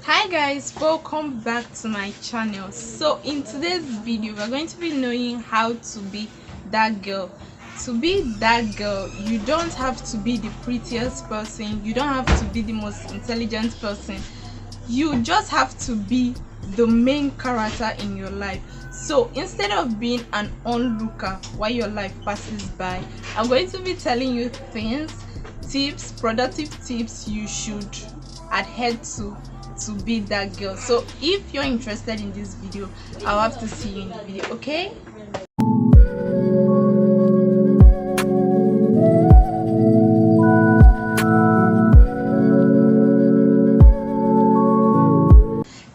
Hi guys, welcome back to my channel. So in today's video we're going to be knowing how to be that girl. To be that girl, you don't have to be the prettiest person, you don't have to be the most intelligent person, you just have to be the main character in your life. So instead of being an onlooker while your life passes by, I'm going to be telling you things, tips, productive tips you should adhere to be that girl. So if you're interested in this video, I'll have to see you in the video, okay?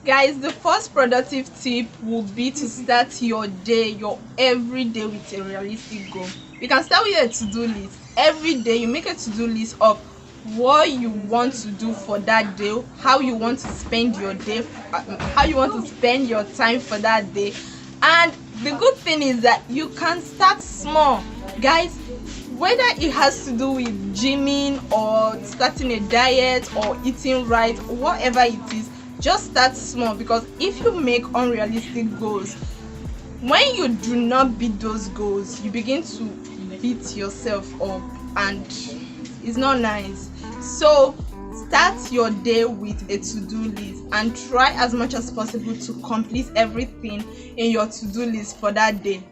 Guys, the first productive tip will be to start your day, your everyday, with a realistic goal. You can start with a to-do list. Every day you make a to-do list of what you want to do for that day, how you want to spend your day, how you want to spend your time for that day. And the good thing is that you can start small, guys. Whether it has to do with gymming or starting a diet or eating right, whatever it is, just start small. Because if you make unrealistic goals, when you do not beat those goals, you begin to beat yourself up and it's not nice. So start your day with a to-do list and try as much as possible to complete everything in your to-do list for that day.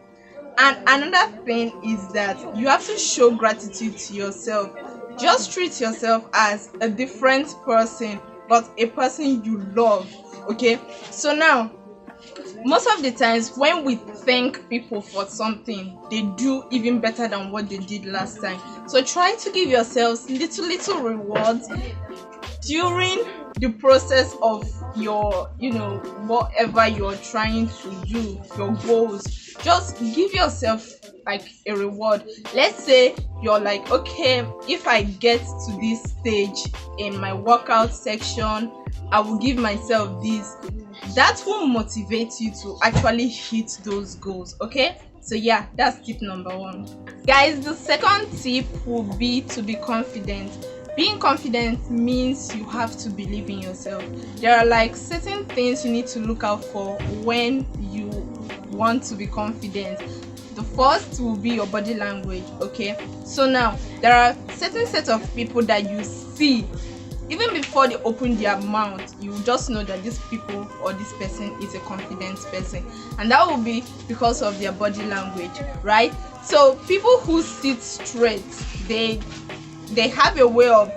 And another thing is that you have to show gratitude to yourself. Just treat yourself as a different person, but a person you love. Okay, so now most of the times when we thank people for something, they do even better than what they did last time. So try to give yourselves little rewards during the process of your, whatever you're trying to do, your goals. Just give yourself like a reward. Let's say you're like, okay, if I get to this stage in my workout section, I will give myself this. That will motivate you to actually hit those goals. Okay, so yeah, that's tip number one. Guys, the second tip will be to be confident. Being confident means you have to believe in yourself. There are like certain things you need to look out for when you want to be confident. The first will be your body language. Okay, so now there are certain sets of people that you see. Even before they open their mouth, you just know that these people or this person is a confident person, and that will be because of their body language, right? So people who sit straight, they have a way of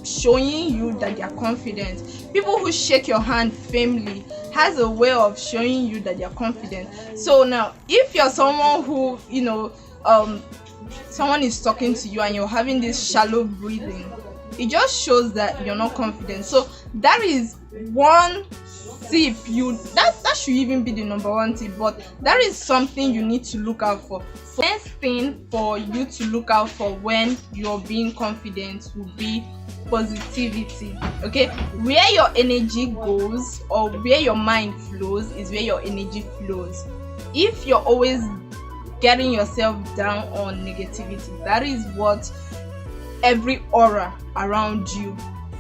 showing you that they are confident. People who shake your hand firmly has a way of showing you that they are confident. So now if you're someone who, someone is talking to you and you're having this shallow breathing, it just shows that you're not confident. So that is one tip. That should even be the number one tip, but that is something you need to look out for. Next thing for you to look out for when you're being confident will be positivity. Okay, where your energy goes or where your mind flows is where your energy flows. If you're always getting yourself down on negativity, that is what every aura around you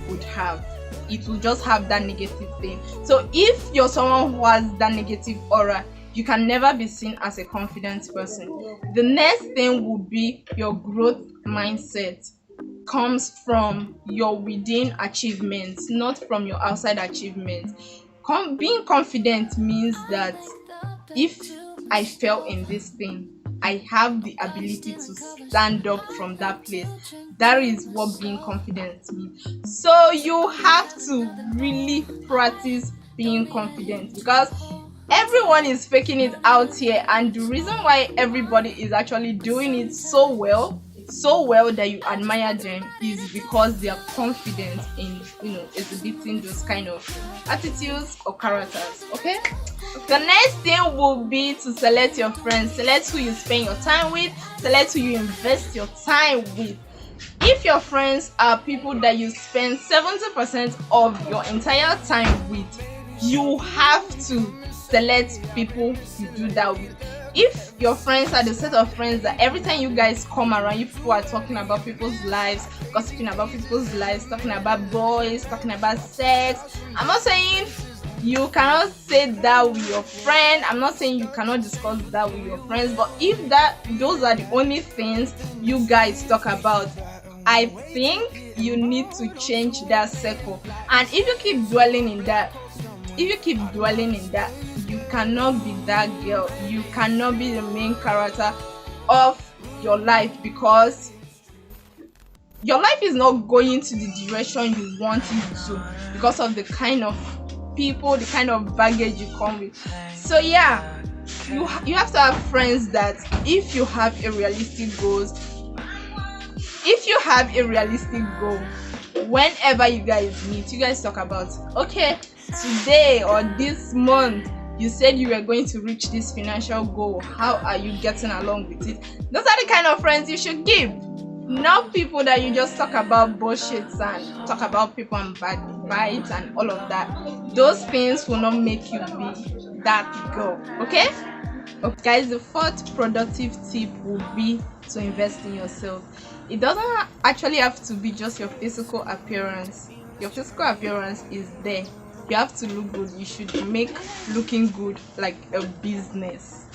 would have. It will just have that negative thing. So if you're someone who has that negative aura, you can never be seen as a confident person. The next thing will be your growth mindset. Comes from your within achievements, not from your outside achievements. Being confident means that if I fail in this thing, I have the ability to stand up from that place. That is what being confident means. So you have to really practice being confident, because everyone is faking it out here, and the reason why everybody is actually doing it so well that you admire them is because they are confident in exhibiting those kind of attitudes or characters. Okay, the next thing will be to select your friends. Select who you spend your time with, select who you invest your time with. If your friends are people that you spend 70% of your entire time with, you have to select people you do that with. if your friends are the set of friends that every time you guys come around, you people are talking about people's lives, gossiping about people's lives, talking about boys, talking about sex. I'm not saying you cannot say that with your friend. I'm not saying you cannot discuss that with your friends, but if those are the only things you guys talk about, I think you need to change that circle. And if you keep dwelling in that, you cannot be that girl. You cannot be the main character of your life, because your life is not going to the direction you want it to, because of the kind of people, the kind of baggage you come with. So yeah, you have to have friends that if you have a realistic goal, whenever you guys meet, you guys talk about, okay, today or this month you said you were going to reach this financial goal. How are you getting along with it? Those are the kind of friends you should give. Not people that you just talk about bullshits and talk about people and bad vibes and all of that. Those things will not make you be that girl. Okay, guys, the fourth productive tip would be to invest in yourself. It doesn't actually have to be just your physical appearance. Your physical appearance is there. You have to look good. You should make looking good like a business.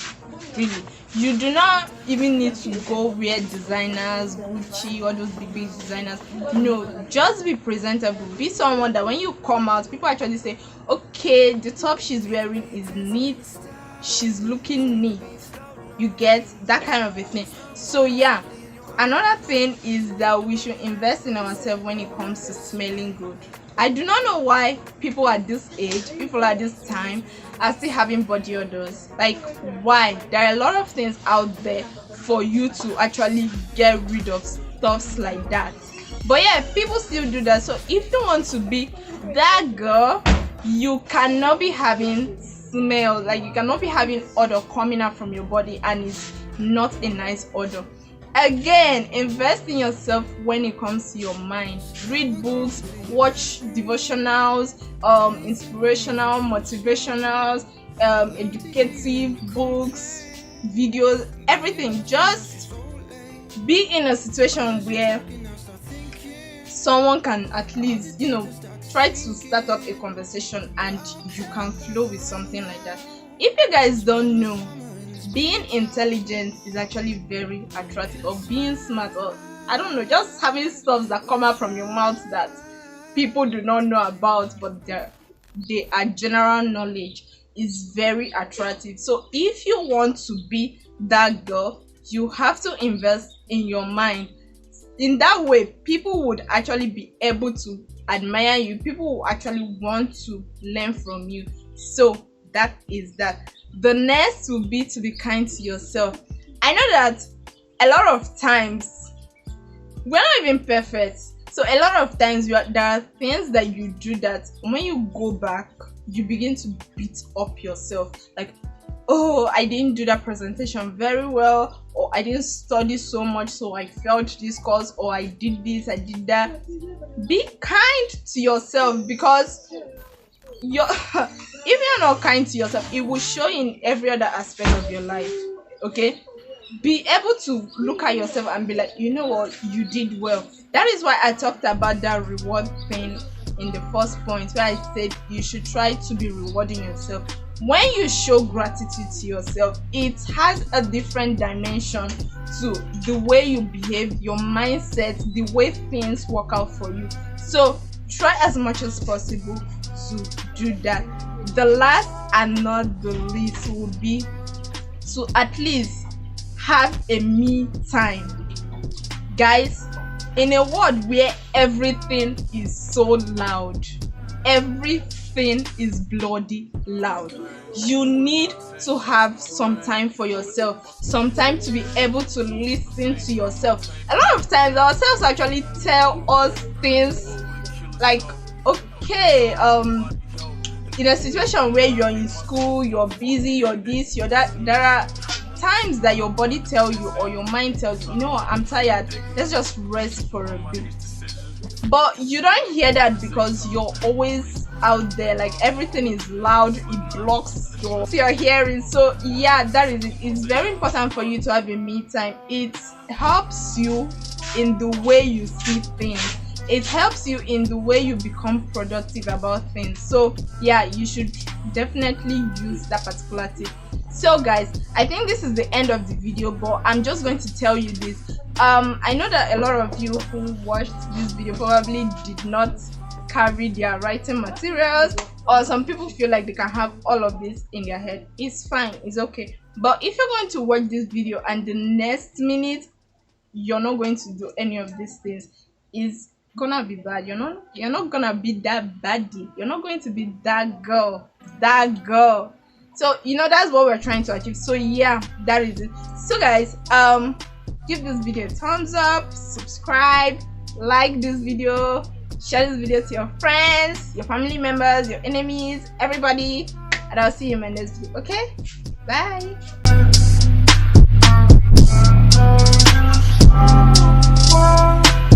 Really, you do not even need to go wear designers, Gucci, all those big designers. No, just be presentable. Be someone that when you come out, people actually say, okay, the top she's wearing is neat, she's looking neat. You get that kind of a thing. So yeah, another thing is that we should invest in ourselves when it comes to smelling good. I do not know why people at this age, people at this time, are still having body odors. Like, why? There are a lot of things out there for you to actually get rid of stuffs like that. But yeah, people still do that. So if you want to be that girl, you cannot be having smell. Like, you cannot be having odor coming out from your body and it's not a nice odor. Again, invest in yourself when it comes to your mind. Read books, watch devotionals, inspirational, motivationals, educative books, videos, everything. Just be in a situation where someone can at least, try to start up a conversation and you can flow with something like that. If you guys don't know, being intelligent is actually very attractive, or being smart, or I don't know, just having stuff that come out from your mouth that people do not know about, but they are general knowledge, is very attractive. So if you want to be that girl, you have to invest in your mind. In that way, people would actually be able to admire you. People will actually want to learn from you. So that is that. The next will be to be kind to yourself. I know that a lot of times we're not even perfect. So a lot of times there are things that you do that when you go back, you begin to beat up yourself. Like, oh, I didn't do that presentation very well, or I didn't study so much, so I failed this course, or I did this, I did that. Be kind to yourself, because if you're not kind to yourself, it will show in every other aspect of your life. Okay, be able to look at yourself and be like, you know what, you did well. That is why I talked about that reward thing in the first point, where I said you should try to be rewarding yourself. When you show gratitude to yourself, it has a different dimension to the way you behave, your mindset, the way things work out for you. So try as much as possible to do that. The last and not the least would be to at least have a me time. Guys, in a world where everything is so loud, everything is bloody loud, you need to have some time for yourself, some time to be able to listen to yourself. A lot of times ourselves actually tell us things like, okay, in a situation where you're in school, you're busy, you're this, you're that, there are times that your body tells you, or your mind tells you, I'm tired, let's just rest for a bit. But you don't hear that because you're always out there, like everything is loud, it blocks your hearing. So yeah, that is it. It's very important for you to have a me time. It helps you in the way you see things, it helps you in the way you become productive about things. So yeah, you should definitely use that particular tip. So guys, I think this is the end of the video, but I'm just going to tell you this. I know that a lot of you who watched this video probably did not carry their writing materials, or some people feel like they can have all of this in their head. It's fine, it's okay. But if you're going to watch this video and the next minute you're not going to do any of these things, it's gonna be bad. You're not gonna be that baddie, you're not going to be that girl. So that's what we're trying to achieve. So yeah, that is it. So guys, give this video a thumbs up, subscribe, like this video, share this video to your friends, your family members, your enemies, everybody, and I'll see you in my next video. Okay, bye.